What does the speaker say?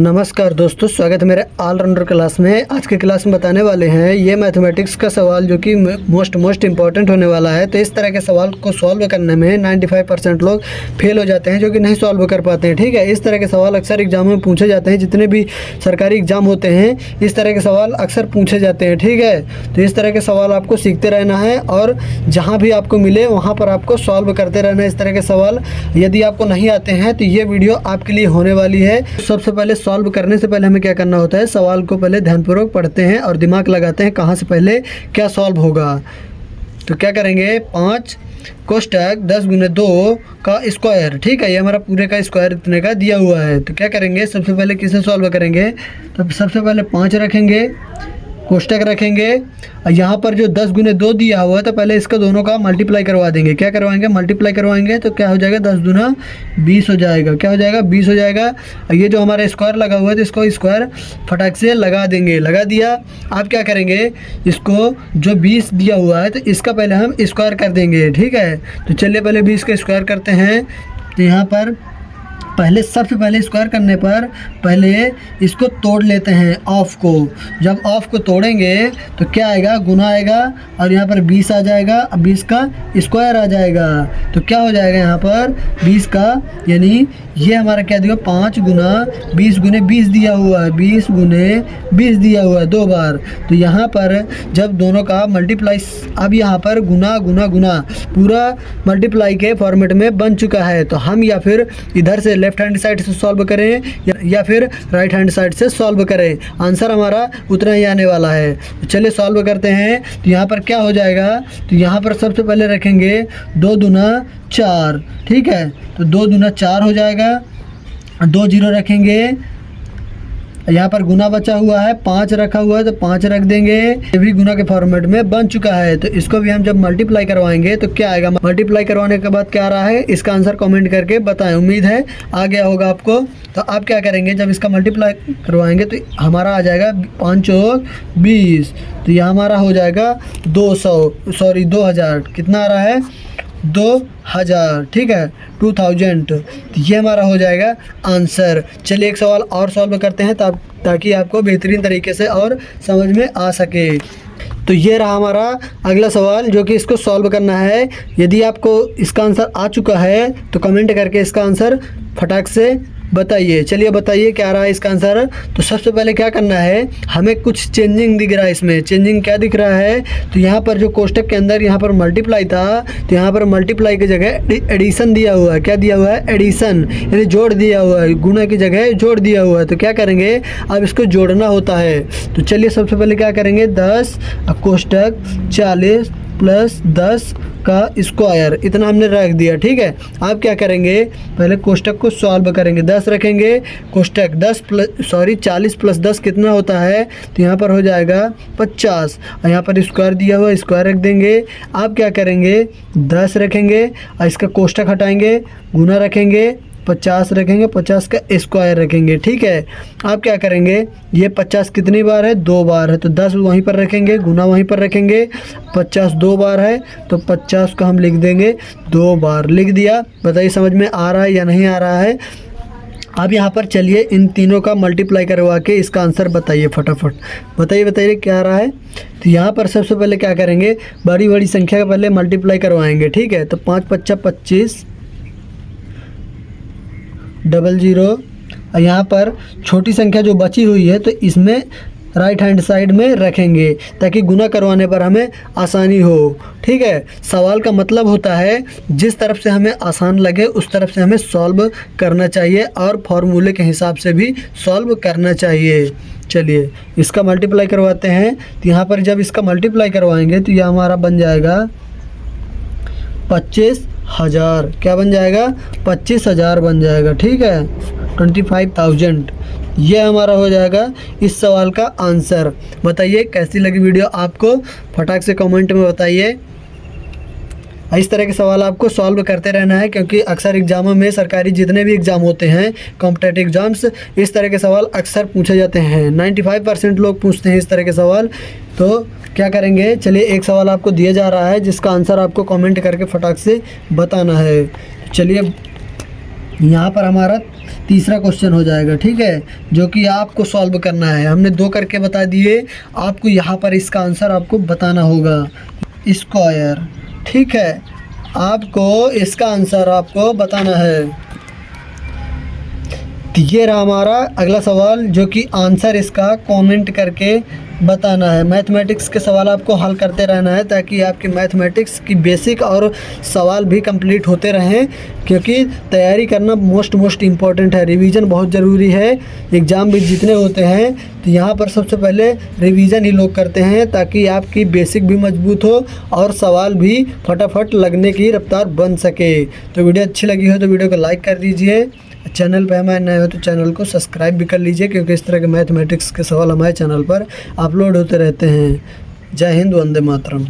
नमस्कार दोस्तों, स्वागत है मेरे ऑलराउंडर क्लास में। आज के क्लास में बताने वाले हैं ये मैथमेटिक्स का सवाल जो कि मोस्ट इम्पॉर्टेंट होने वाला है। तो इस तरह के सवाल को सॉल्व करने में 95% लोग फेल हो जाते हैं, जो कि नहीं सॉल्व कर पाते हैं। ठीक है, इस तरह के सवाल अक्सर एग्जाम में पूछे जाते हैं। जितने भी सरकारी एग्जाम होते हैं इस तरह के सवाल अक्सर पूछे जाते हैं। ठीक है, तो इस तरह के सवाल आपको सीखते रहना है और जहाँ भी आपको मिले वहाँ पर आपको सॉल्व करते रहना है इस तरह के सवाल। यदि आपको नहीं आते हैं तो ये वीडियो आपके लिए होने वाली है। सबसे पहले सॉल्व करने से पहले हमें क्या करना होता है, सवाल को पहले ध्यानपूर्वक पढ़ते हैं और दिमाग लगाते हैं कहाँ से पहले क्या सॉल्व होगा। तो क्या करेंगे, 5 कोष्टक 10 गुने 2 का स्क्वायर। ठीक है, ये हमारा पूरे का स्क्वायर इतने का दिया हुआ है। तो क्या करेंगे, सबसे पहले किसे सॉल्व करेंगे, तो सबसे पहले 5 रखेंगे, कोष्टक रखेंगे और यहाँ पर जो 10 गुने 2 दिया हुआ है तो पहले इसका दोनों का मल्टीप्लाई करवा देंगे। क्या करवाएंगे, मल्टीप्लाई करवाएंगे। तो क्या हो जाएगा, 10 दूना 20 हो जाएगा। क्या हो जाएगा, 20 हो जाएगा। और ये जो हमारा स्क्वायर लगा हुआ है तो इसको स्क्वायर फटाक से लगा देंगे। लगा दिया। आप क्या करेंगे, इसको जो 20 दिया हुआ है तो इसका पहले हम स्क्वायर कर देंगे। ठीक है, तो चलिए पहले 20 का स्क्वायर करते हैं। तो यहाँ पर पहले सबसे पहले स्क्वायर करने पर पहले इसको तोड़ लेते हैं, ऑफ को। जब ऑफ को तोड़ेंगे तो क्या आएगा, गुना आएगा और यहाँ पर 20 आ जाएगा। अब 20 का स्क्वायर आ जाएगा तो क्या हो जाएगा, यहाँ पर 20 का, यानी ये हमारा क्या दिया, 5 गुना 20 गुने 20 दिया हुआ है। 20 गुने 20 दिया हुआ है 2 बार। तो यहाँ पर जब दोनों का मल्टीप्लाई, अब यहाँ पर गुना गुना गुना पूरा मल्टीप्लाई के फॉर्मेट में बन चुका है। तो हम या फिर इधर से लेफ्ट हैंड साइड से सॉल्व करें या फिर राइट हैंड साइड से सॉल्व करें, आंसर हमारा उतना ही आने वाला है। तो चलिए सॉल्व करते हैं। तो यहाँ पर क्या हो जाएगा, तो यहाँ पर सबसे पहले रखेंगे 2 दूना 4। ठीक है, तो 2 दूना 4 हो जाएगा। 2 जीरो रखेंगे, यहाँ पर गुना बचा हुआ है, 5 रखा हुआ है तो 5 रख देंगे। ये भी गुना के फॉर्मेट में बन चुका है। तो इसको भी हम जब मल्टीप्लाई करवाएंगे तो क्या आएगा, मल्टीप्लाई करवाने के बाद क्या आ रहा है, इसका आंसर कमेंट करके बताएं। उम्मीद है आ गया होगा आपको। तो आप क्या करेंगे, जब इसका मल्टीप्लाई करवाएंगे तो हमारा आ जाएगा 5 चौक 20। तो यह हमारा हो जाएगा 2000। कितना आ रहा है, 2000। ठीक है, 2000। तो ये हमारा हो जाएगा आंसर। चलिए एक सवाल और सॉल्व करते हैं ताकि आपको बेहतरीन तरीके से और समझ में आ सके। तो ये रहा हमारा अगला सवाल जो कि इसको सॉल्व करना है। यदि आपको इसका आंसर आ चुका है तो कमेंट करके इसका आंसर फटाक से बताइए। चलिए बताइए क्या रहा है इसका आंसर। तो सबसे पहले क्या करना है, हमें कुछ चेंजिंग दिख रहा है। इसमें चेंजिंग क्या दिख रहा है, तो यहाँ पर जो कोष्टक के अंदर यहाँ पर मल्टीप्लाई था तो यहाँ पर मल्टीप्लाई की जगह एडिशन दिया हुआ है। क्या दिया हुआ है, एडिशन, यानी जोड़ दिया हुआ है। गुना की जगह जोड़ दिया हुआ है। तो क्या करेंगे, अब इसको जोड़ना होता है। तो चलिए सबसे पहले क्या करेंगे, 10 कोष्टक 40 प्लस 10 का स्क्वायर, इतना हमने रख दिया। ठीक है, आप क्या करेंगे, पहले कोष्टक को सॉल्व करेंगे। 10 रखेंगे, कोष्टक 40 प्लस 10 कितना होता है, तो यहाँ पर हो जाएगा 50। और यहाँ पर स्क्वायर दिया हुआ, स्क्वायर रख देंगे। आप क्या करेंगे, 10 रखेंगे और इसका कोष्टक हटाएंगे, गुना रखेंगे, 50 रखेंगे, 50 का स्क्वायर रखेंगे। ठीक है, आप क्या करेंगे, ये 50 कितनी बार है, 2 बार है। तो 10 वहीं पर रखेंगे, गुना वहीं पर रखेंगे। 50 2 बार है तो 50 को हम लिख देंगे 2 बार। लिख दिया। बताइए समझ में आ रहा है या नहीं आ रहा है। अब यहाँ पर चलिए इन तीनों का मल्टीप्लाई करवा के इसका आंसर बताइए फटाफट। बताइए क्या आ रहा है। तो यहाँ पर सबसे पहले क्या करेंगे, बड़ी बड़ी संख्या का पहले मल्टीप्लाई करवाएंगे। ठीक है, तो 5 5 25 00। और यहाँ पर छोटी संख्या जो बची हुई है तो इसमें राइट हैंड साइड में रखेंगे ताकि गुना करवाने पर हमें आसानी हो। ठीक है, सवाल का मतलब होता है जिस तरफ से हमें आसान लगे उस तरफ से हमें सॉल्व करना चाहिए और फॉर्मूले के हिसाब से भी सॉल्व करना चाहिए। चलिए इसका मल्टीप्लाई करवाते हैं। तो यहाँ पर जब इसका मल्टीप्लाई करवाएंगे तो यह हमारा बन जाएगा 25,000। क्या बन जाएगा, 25,000 बन जाएगा। ठीक है, 25,000 ये हमारा हो जाएगा इस सवाल का आंसर। बताइए कैसी लगी वीडियो आपको, फटाक से कमेंट में बताइए। इस तरह के सवाल आपको सॉल्व करते रहना है क्योंकि अक्सर एग्जामों में, सरकारी जितने भी एग्ज़ाम होते हैं, कॉम्पिटेटिव एग्ज़ाम्स, इस तरह के सवाल अक्सर पूछे जाते हैं। 95% लोग पूछते हैं इस तरह के सवाल। तो क्या करेंगे, चलिए एक सवाल आपको दिया जा रहा है जिसका आंसर आपको कमेंट करके फटाक से बताना है। चलिए यहाँ पर हमारा तीसरा क्वेश्चन हो जाएगा, ठीक है, जो कि आपको सॉल्व करना है। हमने 2 करके बता दिए, आपको यहाँ पर इसका आंसर आपको बताना होगा, स्क्वायर, ठीक है, आपको इसका आंसर आपको बताना है। तो ये रहा हमारा अगला सवाल, जो कि आंसर इसका कमेंट करके बताना है। मैथमेटिक्स के सवाल आपको हल करते रहना है ताकि आपकी मैथमेटिक्स की बेसिक और सवाल भी कंप्लीट होते रहें, क्योंकि तैयारी करना मोस्ट इम्पॉर्टेंट है। रिवीजन बहुत ज़रूरी है। एग्ज़ाम भी जितने होते हैं तो यहाँ पर सबसे पहले रिवीजन ही लोग करते हैं ताकि आपकी बेसिक भी मजबूत हो और सवाल भी फटाफट लगने की रफ्तार बन सके। तो वीडियो अच्छी लगी हो तो वीडियो को लाइक कर दीजिए। चैनल पे हमारे नए हो तो चैनल को सब्सक्राइब भी कर लीजिए, क्योंकि इस तरह के मैथमेटिक्स के सवाल हमारे चैनल पर अपलोड होते रहते हैं। जय हिंद, वंदे मातरम।